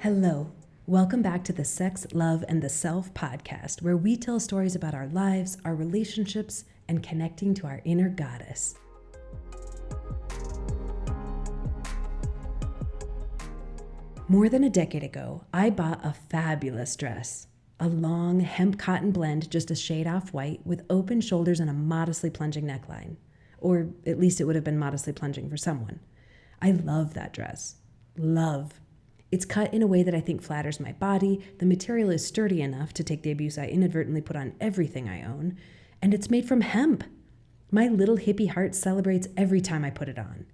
Hello. Welcome back to the Sex, Love, and the Self podcast, where we tell stories about our lives, our relationships, and connecting to our inner goddess. More than a decade ago, I bought a fabulous dress. A long hemp cotton blend, just a shade off white, with open shoulders and a modestly plunging neckline. Or at least it would have been modestly plunging for someone. I love that dress. Love. It's cut in a way that I think flatters my body, the material is sturdy enough to take the abuse I inadvertently put on everything I own, and it's made from hemp. My little hippie heart celebrates every time I put it on.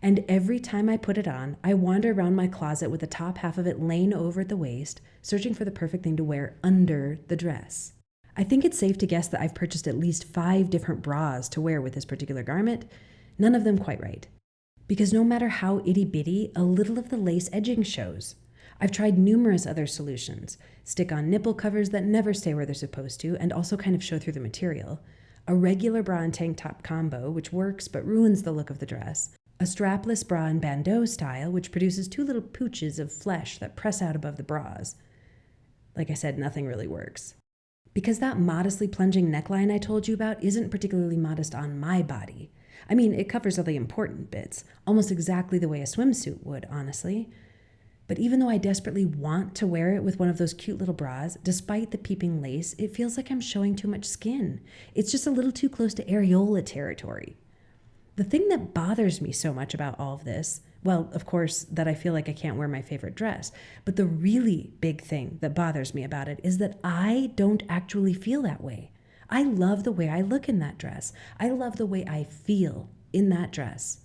And every time I put it on, I wander around my closet with the top half of it laying over at the waist, searching for the perfect thing to wear under the dress. I think it's safe to guess that I've purchased at least 5 different bras to wear with this particular garment, none of them quite right. Because no matter how itty-bitty, a little of the lace edging shows. I've tried numerous other solutions. Stick-on nipple covers that never stay where they're supposed to and also kind of show through the material. A regular bra and tank top combo, which works but ruins the look of the dress. A strapless bra and bandeau style, which produces 2 little pooches of flesh that press out above the bras. Like I said, nothing really works. Because that modestly plunging neckline I told you about isn't particularly modest on my body. I mean, it covers all the important bits, almost exactly the way a swimsuit would, honestly. But even though I desperately want to wear it with one of those cute little bras, despite the peeping lace, it feels like I'm showing too much skin. It's just a little too close to areola territory. The thing that bothers me so much about all of this, well, of course, that I feel like I can't wear my favorite dress, but the really big thing that bothers me about it is that I don't actually feel that way. I love the way I look in that dress. I love the way I feel in that dress.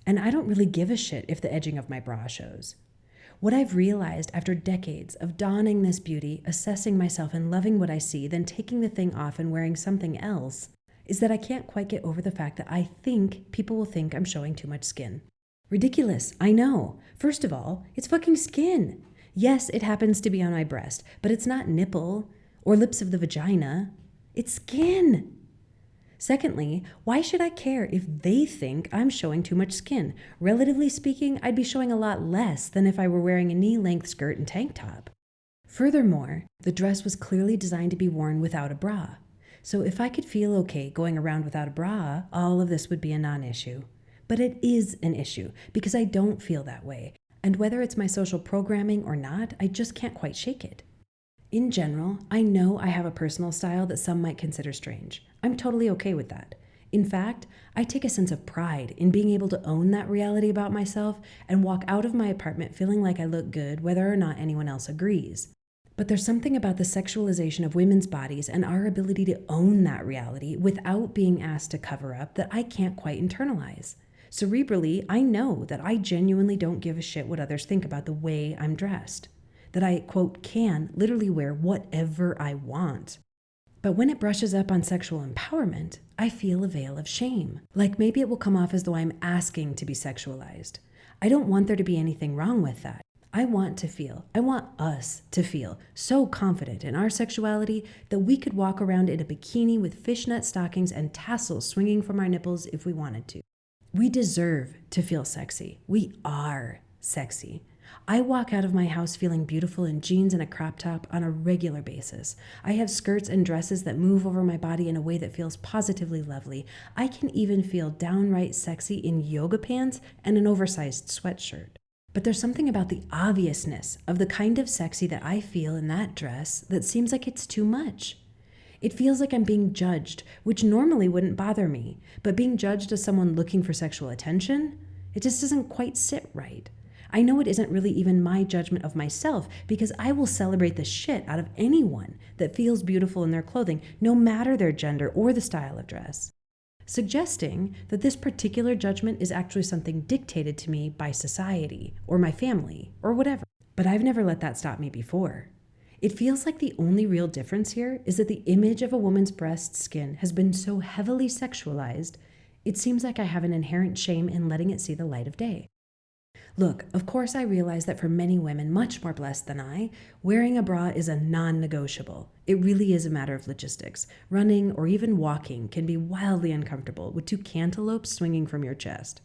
And I don't really give a shit if the edging of my bra shows. What I've realized after decades of donning this beauty, assessing myself and loving what I see, then taking the thing off and wearing something else, is that I can't quite get over the fact that I think people will think I'm showing too much skin. Ridiculous, I know. First of all, it's fucking skin. Yes, it happens to be on my breast, but it's not nipple or lips of the vagina. It's skin. Secondly, why should I care if they think I'm showing too much skin? Relatively speaking, I'd be showing a lot less than if I were wearing a knee-length skirt and tank top. Furthermore, the dress was clearly designed to be worn without a bra. So if I could feel okay going around without a bra, all of this would be a non-issue. But it is an issue because I don't feel that way. And whether it's my social programming or not, I just can't quite shake it. In general, I know I have a personal style that some might consider strange. I'm totally okay with that. In fact, I take a sense of pride in being able to own that reality about myself and walk out of my apartment feeling like I look good whether or not anyone else agrees. But there's something about the sexualization of women's bodies and our ability to own that reality without being asked to cover up that I can't quite internalize. Cerebrally, I know that I genuinely don't give a shit what others think about the way I'm dressed. That I, quote, can literally wear whatever I want. But when it brushes up on sexual empowerment, I feel a veil of shame. Like maybe it will come off as though I'm asking to be sexualized. I don't want there to be anything wrong with that. I want us to feel so confident in our sexuality that we could walk around in a bikini with fishnet stockings and tassels swinging from our nipples if we wanted to. We deserve to feel sexy. We are sexy. I walk out of my house feeling beautiful in jeans and a crop top on a regular basis. I have skirts and dresses that move over my body in a way that feels positively lovely. I can even feel downright sexy in yoga pants and an oversized sweatshirt. But there's something about the obviousness of the kind of sexy that I feel in that dress that seems like it's too much. It feels like I'm being judged, which normally wouldn't bother me, but being judged as someone looking for sexual attention, it just doesn't quite sit right. I know it isn't really even my judgment of myself because I will celebrate the shit out of anyone that feels beautiful in their clothing, no matter their gender or the style of dress. Suggesting that this particular judgment is actually something dictated to me by society or my family or whatever. But I've never let that stop me before. It feels like the only real difference here is that the image of a woman's breast skin has been so heavily sexualized, it seems like I have an inherent shame in letting it see the light of day. Look, of course I realize that for many women much more blessed than I, wearing a bra is a non-negotiable. It really is a matter of logistics. Running or even walking can be wildly uncomfortable with 2 cantaloupes swinging from your chest.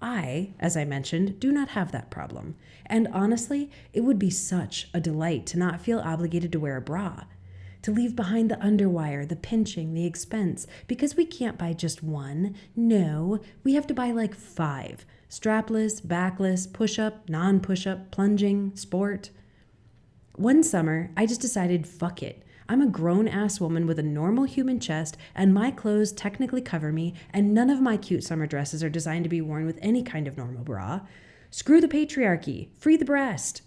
I, as I mentioned, do not have that problem. And honestly, it would be such a delight to not feel obligated to wear a bra, to leave behind the underwire, the pinching, the expense, because we can't buy just one. No, we have to buy like 5. Strapless, backless, push-up, non-push-up, plunging, sport. One summer, I just decided, fuck it. I'm a grown-ass woman with a normal human chest, and my clothes technically cover me, and none of my cute summer dresses are designed to be worn with any kind of normal bra. Screw the patriarchy. Free the breast.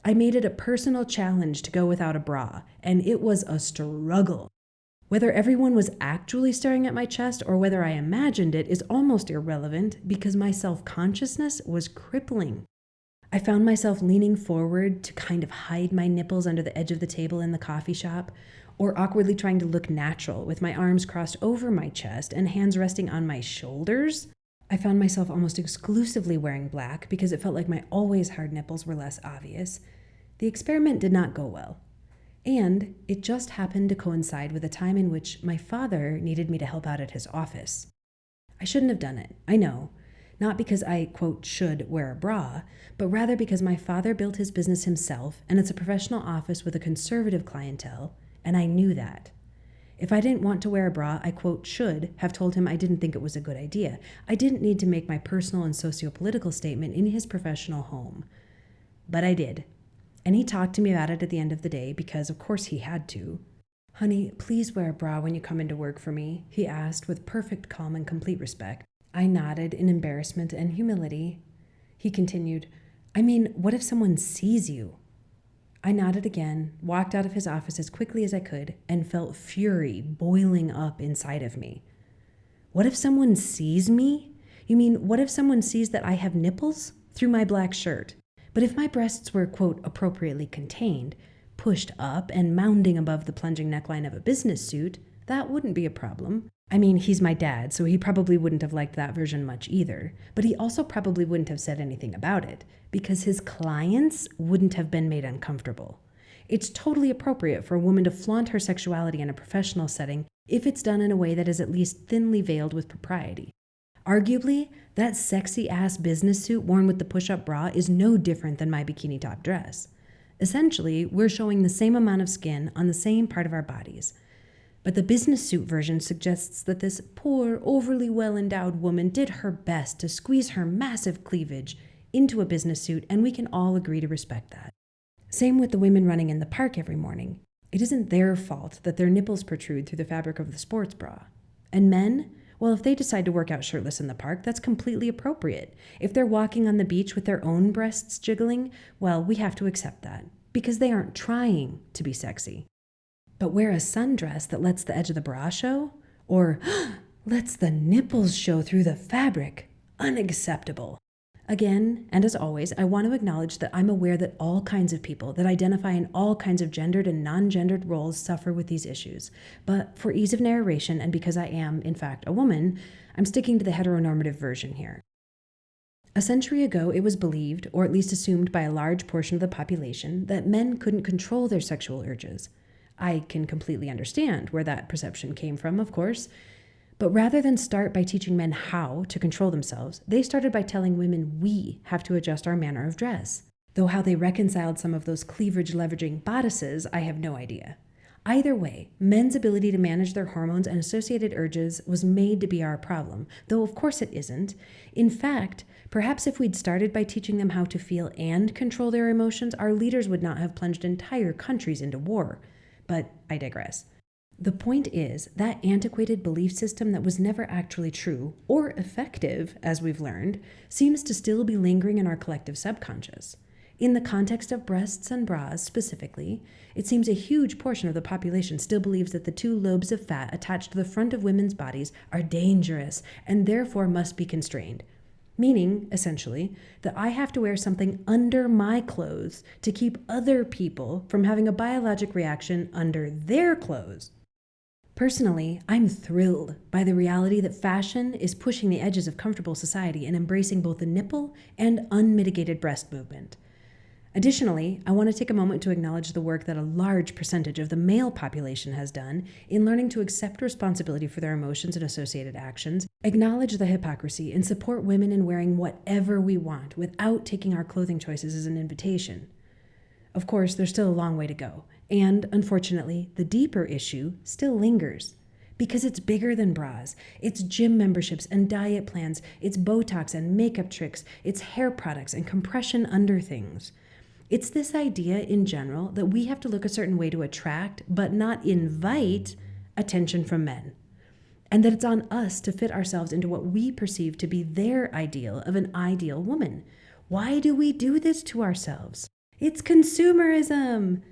I made it a personal challenge to go without a bra, and it was a struggle. Whether everyone was actually staring at my chest or whether I imagined it is almost irrelevant because my self-consciousness was crippling. I found myself leaning forward to kind of hide my nipples under the edge of the table in the coffee shop, or awkwardly trying to look natural with my arms crossed over my chest and hands resting on my shoulders. I found myself almost exclusively wearing black because it felt like my always hard nipples were less obvious. The experiment did not go well. And it just happened to coincide with a time in which my father needed me to help out at his office. I shouldn't have done it, I know. Not because I, quote, should wear a bra, but rather because my father built his business himself, and it's a professional office with a conservative clientele, and I knew that. If I didn't want to wear a bra, I, quote, should have told him I didn't think it was a good idea. I didn't need to make my personal and socio-political statement in his professional home. But I did. And he talked to me about it at the end of the day because, of course, he had to. Honey, please wear a bra when you come into work for me, he asked with perfect calm and complete respect. I nodded in embarrassment and humility. He continued, I mean, what if someone sees you? I nodded again, walked out of his office as quickly as I could, and felt fury boiling up inside of me. What if someone sees me? You mean, what if someone sees that I have nipples? Through my black shirt. But if my breasts were, quote, appropriately contained, pushed up and mounding above the plunging neckline of a business suit, that wouldn't be a problem. I mean, he's my dad, so he probably wouldn't have liked that version much either, but he also probably wouldn't have said anything about it, because his clients wouldn't have been made uncomfortable. It's totally appropriate for a woman to flaunt her sexuality in a professional setting if it's done in a way that is at least thinly veiled with propriety. Arguably, that sexy-ass business suit worn with the push-up bra is no different than my bikini top dress. Essentially, we're showing the same amount of skin on the same part of our bodies. But the business suit version suggests that this poor, overly well-endowed woman did her best to squeeze her massive cleavage into a business suit, and we can all agree to respect that. Same with the women running in the park every morning. It isn't their fault that their nipples protrude through the fabric of the sports bra. And men? Well, if they decide to work out shirtless in the park, that's completely appropriate. If they're walking on the beach with their own breasts jiggling, well, we have to accept that, because they aren't trying to be sexy. But wear a sundress that lets the edge of the bra show? Or lets the nipples show through the fabric? Unacceptable. Again, and as always, I want to acknowledge that I'm aware that all kinds of people that identify in all kinds of gendered and non-gendered roles suffer with these issues. But for ease of narration, and because I am, in fact, a woman, I'm sticking to the heteronormative version here. A century ago, it was believed, or at least assumed by a large portion of the population, that men couldn't control their sexual urges. I can completely understand where that perception came from, of course. But rather than start by teaching men how to control themselves, they started by telling women we have to adjust our manner of dress. Though how they reconciled some of those cleavage-leveraging bodices, I have no idea. Either way, men's ability to manage their hormones and associated urges was made to be our problem, though of course it isn't. In fact, perhaps if we'd started by teaching them how to feel and control their emotions, our leaders would not have plunged entire countries into war. But I digress. The point is, that antiquated belief system that was never actually true, or effective, as we've learned, seems to still be lingering in our collective subconscious. In the context of breasts and bras specifically, it seems a huge portion of the population still believes that the 2 lobes of fat attached to the front of women's bodies are dangerous and therefore must be constrained. Meaning, essentially, that I have to wear something under my clothes to keep other people from having a biologic reaction under their clothes. Personally, I'm thrilled by the reality that fashion is pushing the edges of comfortable society and embracing both the nipple and unmitigated breast movement. Additionally, I want to take a moment to acknowledge the work that a large percentage of the male population has done in learning to accept responsibility for their emotions and associated actions, acknowledge the hypocrisy, and support women in wearing whatever we want without taking our clothing choices as an invitation. Of course, there's still a long way to go, and unfortunately, the deeper issue still lingers. Because it's bigger than bras. It's gym memberships and diet plans. It's Botox and makeup tricks. It's hair products and compression under things. It's this idea in general that we have to look a certain way to attract, but not invite, attention from men. And that it's on us to fit ourselves into what we perceive to be their ideal of an ideal woman. Why do we do this to ourselves? It's consumerism.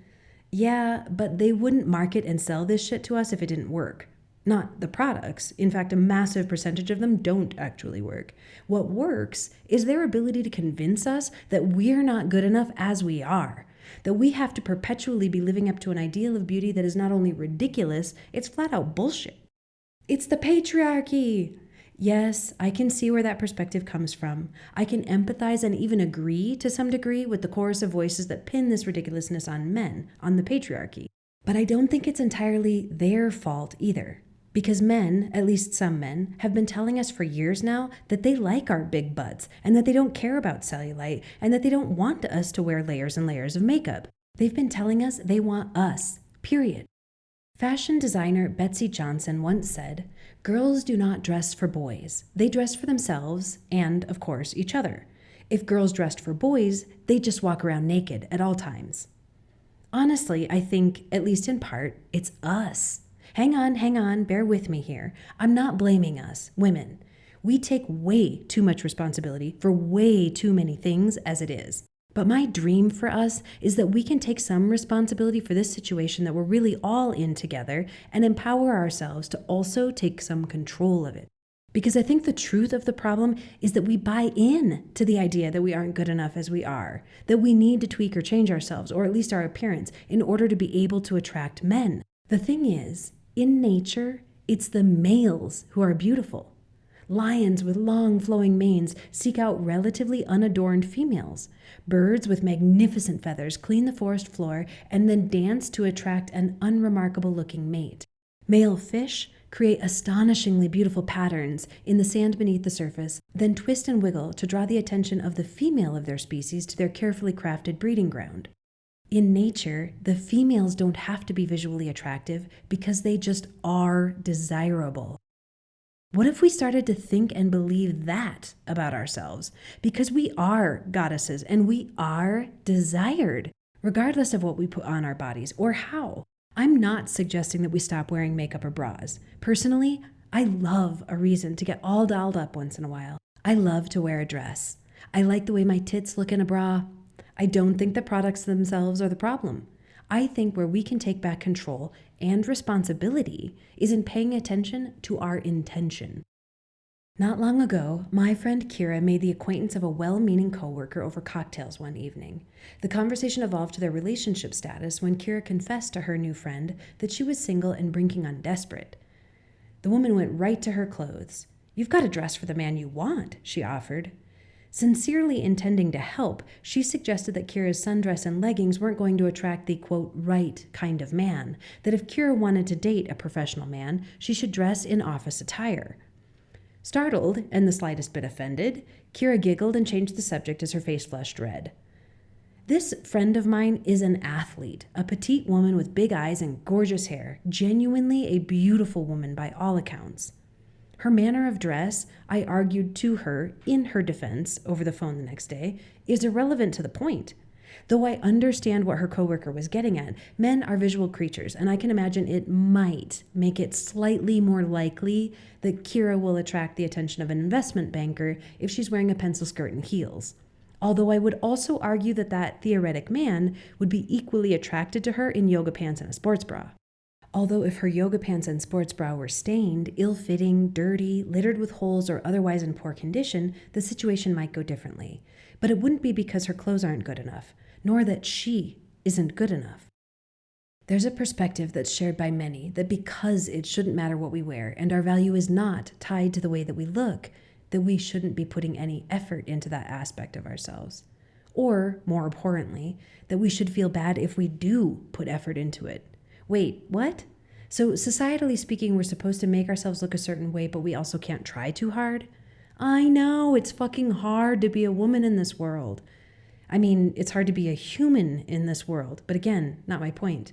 Yeah, but they wouldn't market and sell this shit to us if it didn't work. Not the products. In fact, a massive percentage of them don't actually work. What works is their ability to convince us that we're not good enough as we are, that we have to perpetually be living up to an ideal of beauty that is not only ridiculous, it's flat out bullshit. It's the patriarchy. Yes, I can see where that perspective comes from. I can empathize and even agree to some degree with the chorus of voices that pin this ridiculousness on men, on the patriarchy. But I don't think it's entirely their fault either. Because men, at least some men, have been telling us for years now that they like our big butts and that they don't care about cellulite and that they don't want us to wear layers and layers of makeup. They've been telling us they want us, period. Fashion designer Betsy Johnson once said, "Girls do not dress for boys. They dress for themselves and, of course, each other. If girls dressed for boys, they just walk around naked at all times." Honestly, I think, at least in part, it's us. Hang on, bear with me here. I'm not blaming us, women. We take way too much responsibility for way too many things as it is. But my dream for us is that we can take some responsibility for this situation that we're really all in together and empower ourselves to also take some control of it. Because I think the truth of the problem is that we buy in to the idea that we aren't good enough as we are, that we need to tweak or change ourselves, or at least our appearance, in order to be able to attract men. The thing is, in nature, it's the males who are beautiful. Lions with long flowing manes seek out relatively unadorned females. Birds with magnificent feathers clean the forest floor and then dance to attract an unremarkable looking mate. Male fish create astonishingly beautiful patterns in the sand beneath the surface, then twist and wiggle to draw the attention of the female of their species to their carefully crafted breeding ground. In nature, the females don't have to be visually attractive because they just are desirable. What if we started to think and believe that about ourselves? Because we are goddesses and we are desired, regardless of what we put on our bodies or how. I'm not suggesting that we stop wearing makeup or bras. Personally, I love a reason to get all dolled up once in a while. I love to wear a dress. I like the way my tits look in a bra. I don't think the products themselves are the problem. I think where we can take back control and responsibility is in paying attention to our intention. Not long ago, my friend Kira made the acquaintance of a well-meaning coworker over cocktails one evening. The conversation evolved to their relationship status when Kira confessed to her new friend that she was single and brinking on desperate. The woman went right to her clothes. "You've got to dress for the man you want," she offered. Sincerely intending to help, she suggested that Kira's sundress and leggings weren't going to attract the, quote, right kind of man, that if Kira wanted to date a professional man, she should dress in office attire. Startled and the slightest bit offended, Kira giggled and changed the subject as her face flushed red. This friend of mine is an athlete, a petite woman with big eyes and gorgeous hair, genuinely a beautiful woman by all accounts. Her manner of dress, I argued to her in her defense over the phone the next day, is irrelevant to the point. Though I understand what her coworker was getting at, men are visual creatures, and I can imagine it might make it slightly more likely that Kira will attract the attention of an investment banker if she's wearing a pencil skirt and heels. Although I would also argue that that theoretic man would be equally attracted to her in yoga pants and a sports bra. Although if her yoga pants and sports bra were stained, ill-fitting, dirty, littered with holes, or otherwise in poor condition, the situation might go differently. But it wouldn't be because her clothes aren't good enough, nor that she isn't good enough. There's a perspective that's shared by many that because it shouldn't matter what we wear and our value is not tied to the way that we look, that we shouldn't be putting any effort into that aspect of ourselves. Or, more abhorrently, that we should feel bad if we do put effort into it. Wait, what? So, societally speaking, we're supposed to make ourselves look a certain way, but we also can't try too hard? I know, it's fucking hard to be a woman in this world. I mean, it's hard to be a human in this world, but again, not my point.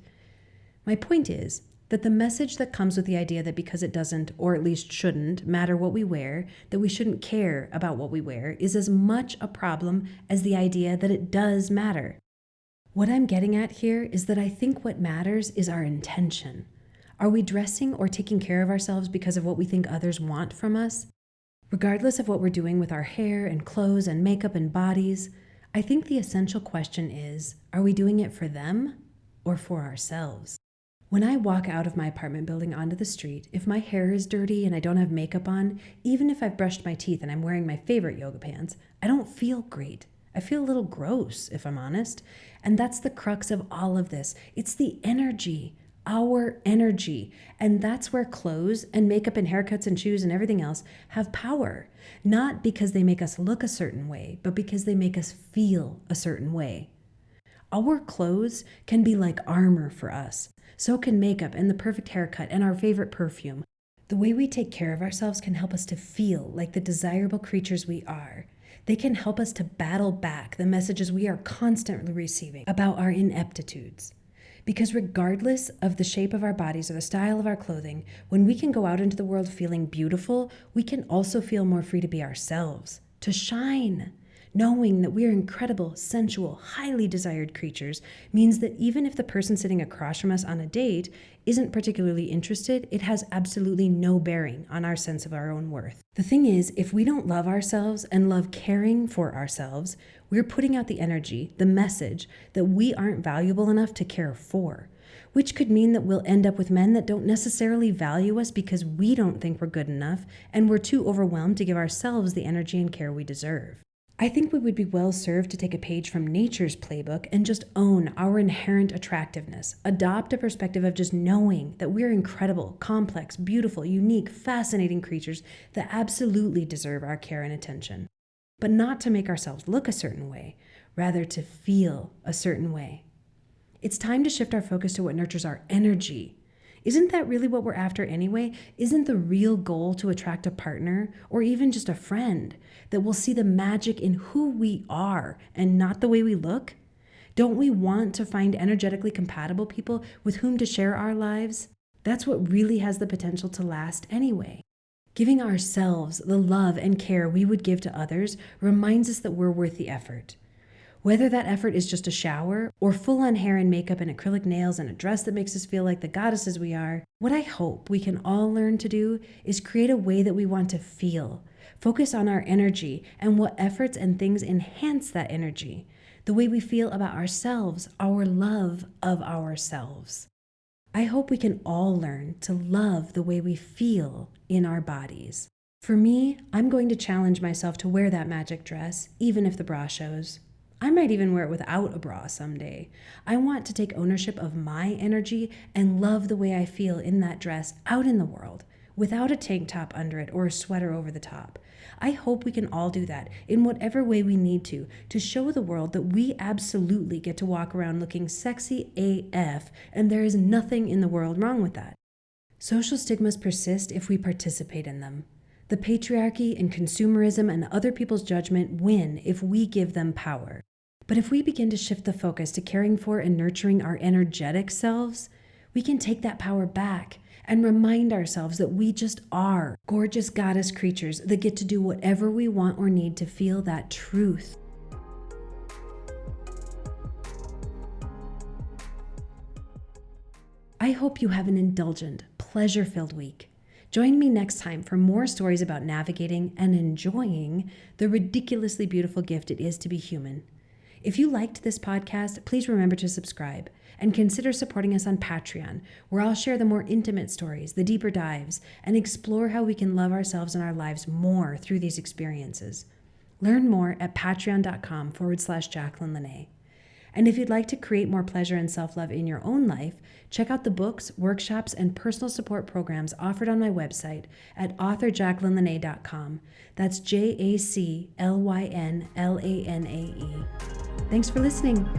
My point is that the message that comes with the idea that because it doesn't, or at least shouldn't, matter what we wear, that we shouldn't care about what we wear, is as much a problem as the idea that it does matter. What I'm getting at here is that I think what matters is our intention. Are we dressing or taking care of ourselves because of what we think others want from us? Regardless of what we're doing with our hair and clothes and makeup and bodies, I think the essential question is, are we doing it for them or for ourselves? When I walk out of my apartment building onto the street, if my hair is dirty and I don't have makeup on, even if I've brushed my teeth and I'm wearing my favorite yoga pants, I don't feel great. I feel a little gross, if I'm honest. And that's the crux of all of this. It's the energy, our energy. And that's where clothes and makeup and haircuts and shoes and everything else have power. Not because they make us look a certain way, but because they make us feel a certain way. Our clothes can be like armor for us. So can makeup and the perfect haircut and our favorite perfume. The way we take care of ourselves can help us to feel like the desirable creatures we are. They can help us to battle back the messages we are constantly receiving about our ineptitudes. Because regardless of the shape of our bodies or the style of our clothing, when we can go out into the world feeling beautiful, we can also feel more free to be ourselves, to shine. Knowing that we are incredible, sensual, highly desired creatures means that even if the person sitting across from us on a date isn't particularly interested, it has absolutely no bearing on our sense of our own worth. The thing is, if we don't love ourselves and love caring for ourselves, we're putting out the energy, the message, that we aren't valuable enough to care for, which could mean that we'll end up with men that don't necessarily value us because we don't think we're good enough and we're too overwhelmed to give ourselves the energy and care we deserve. I think we would be well served to take a page from nature's playbook and just own our inherent attractiveness. Adopt a perspective of just knowing that we're incredible, complex, beautiful, unique, fascinating creatures that absolutely deserve our care and attention. But not to make ourselves look a certain way, rather to feel a certain way. It's time to shift our focus to what nurtures our energy. Isn't that really what we're after anyway? Isn't the real goal to attract a partner or even just a friend that will see the magic in who we are and not the way we look? Don't we want to find energetically compatible people with whom to share our lives? That's what really has the potential to last anyway. Giving ourselves the love and care we would give to others reminds us that we're worth the effort. Whether that effort is just a shower or full-on hair and makeup and acrylic nails and a dress that makes us feel like the goddesses we are, what I hope we can all learn to do is create a way that we want to feel. Focus on our energy and what efforts and things enhance that energy. The way we feel about ourselves, our love of ourselves. I hope we can all learn to love the way we feel in our bodies. For me, I'm going to challenge myself to wear that magic dress, even if the bra shows. I might even wear it without a bra someday. I want to take ownership of my energy and love the way I feel in that dress out in the world, without a tank top under it or a sweater over the top. I hope we can all do that in whatever way we need to show the world that we absolutely get to walk around looking sexy AF, and there is nothing in the world wrong with that. Social stigmas persist if we participate in them. The patriarchy and consumerism and other people's judgment win if we give them power. But if we begin to shift the focus to caring for and nurturing our energetic selves, we can take that power back and remind ourselves that we just are gorgeous goddess creatures that get to do whatever we want or need to feel that truth. I hope you have an indulgent, pleasure-filled week. Join me next time for more stories about navigating and enjoying the ridiculously beautiful gift it is to be human. If you liked this podcast, please remember to subscribe and consider supporting us on Patreon, where I'll share the more intimate stories, the deeper dives, and explore how we can love ourselves and our lives more through these experiences. Learn more at patreon.com/Jacqueline Lene. And if you'd like to create more pleasure and self-love in your own life, check out the books, workshops, and personal support programs offered on my website at authorjacquelineLanae.com. That's JACLYNLANAE. Thanks for listening.